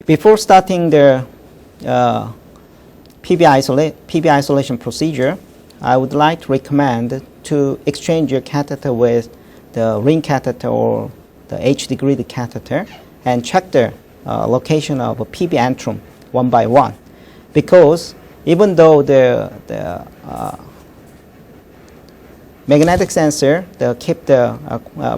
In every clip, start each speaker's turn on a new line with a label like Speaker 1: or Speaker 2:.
Speaker 1: Before starting the PB isolation procedure, I would like to recommend to exchange your catheter with the ring catheter or the H-degree catheter and check the location of a PB antrum one by one. Because even though the magnetic sensor keep the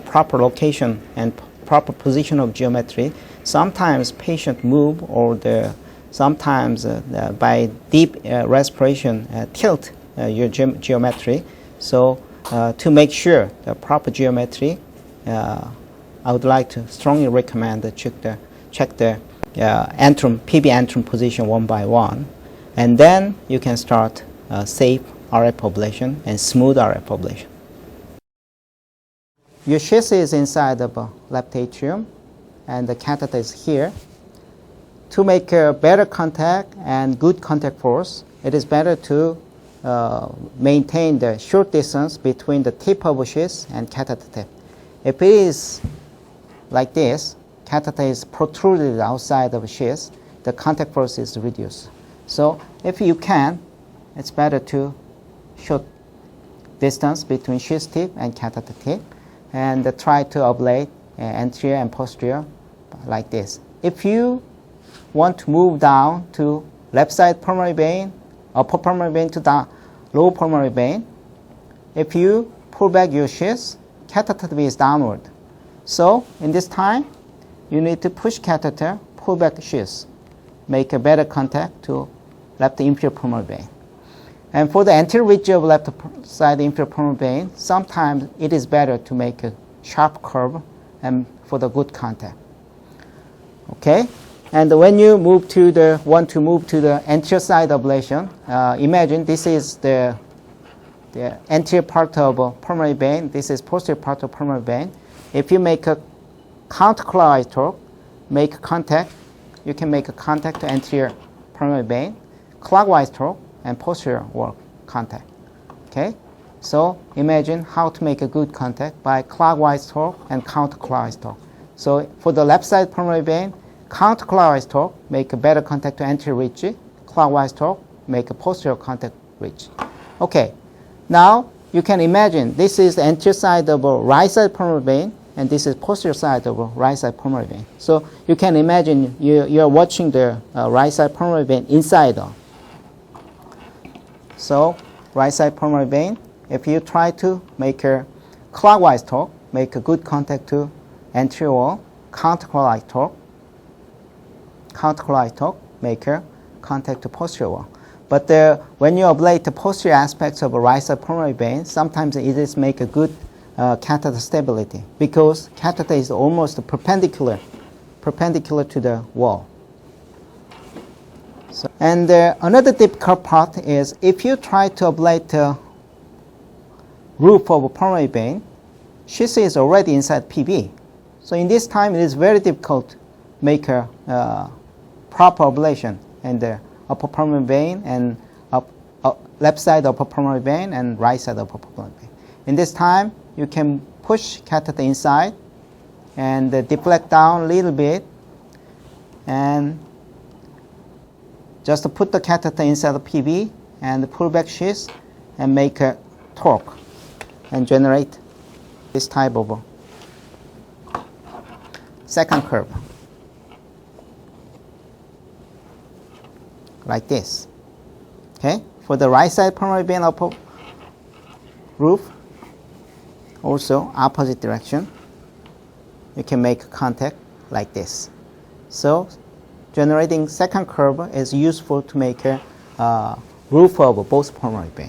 Speaker 1: proper location and proper position of geometry, sometimes patient move or sometimes by deep respiration tilt your geometry. So to make sure the proper geometry, I would like to strongly recommend to check the PB antrum position one by one, and then you can start safe RF ablation and smooth RF ablation. Your sheath is inside of the left atrium, and the catheter is here. To make a better contact and good contact force, it is better to maintain the short distance between the tip of the sheath and catheter tip. If it is like this, catheter is protruded outside of the sheath, the contact force is reduced. So if you can, it's better to short distance between sheath tip and catheter tip, and try to ablate anterior and posterior like this. If you want to move down to left side pulmonary vein, upper pulmonary vein to down, lower pulmonary vein, if you pull back your sheath, catheter tip is downward. So in this time, you need to push catheter, pull back the sheath, make a better contact to left inferior pulmonary vein. And for the anterior ridge of left side inferior pulmonary vein, sometimes it is better to make a sharp curve and for the good contact. Okay, and when you want to move to the anterior side ablation, imagine this is the anterior part of a pulmonary vein. This is posterior part of pulmonary vein. If you make a counterclockwise torque, make contact, you can make a contact to anterior pulmonary vein, clockwise torque, and posterior work contact. Okay, so imagine how to make a good contact by clockwise torque and counterclockwise torque. So for the left side pulmonary vein, counterclockwise torque make a better contact to anterior ridge, clockwise torque make a posterior contact ridge. Okay, now you can imagine this is the anterior side of a right side pulmonary vein, and this is posterior side of a right side pulmonary vein. So you can imagine you're watching the right side pulmonary vein inside on. So right side pulmonary vein, if you try to make a clockwise torque, make a good contact to anterior wall, counterclockwise torque, make a contact to posterior wall. But when you ablate the posterior aspects of a right side pulmonary vein, sometimes it is make a good catheter stability, because catheter is almost perpendicular to the wall. So, and another difficult part is if you try to ablate the roof of a pulmonary vein, sheath is already inside PB. So in this time, it is very difficult to make a proper ablation in the upper pulmonary vein and left side upper pulmonary vein and right side upper pulmonary vein. In this time, you can push catheter inside and deflect down a little bit, and just put the catheter inside the PB and pull back sheath and make a torque and generate this type of second curve like this. Okay, for the right side pulmonary vein upper roof, also opposite direction, you can make contact like this. So generating second curve is useful to make a roof of both pulmonary vein.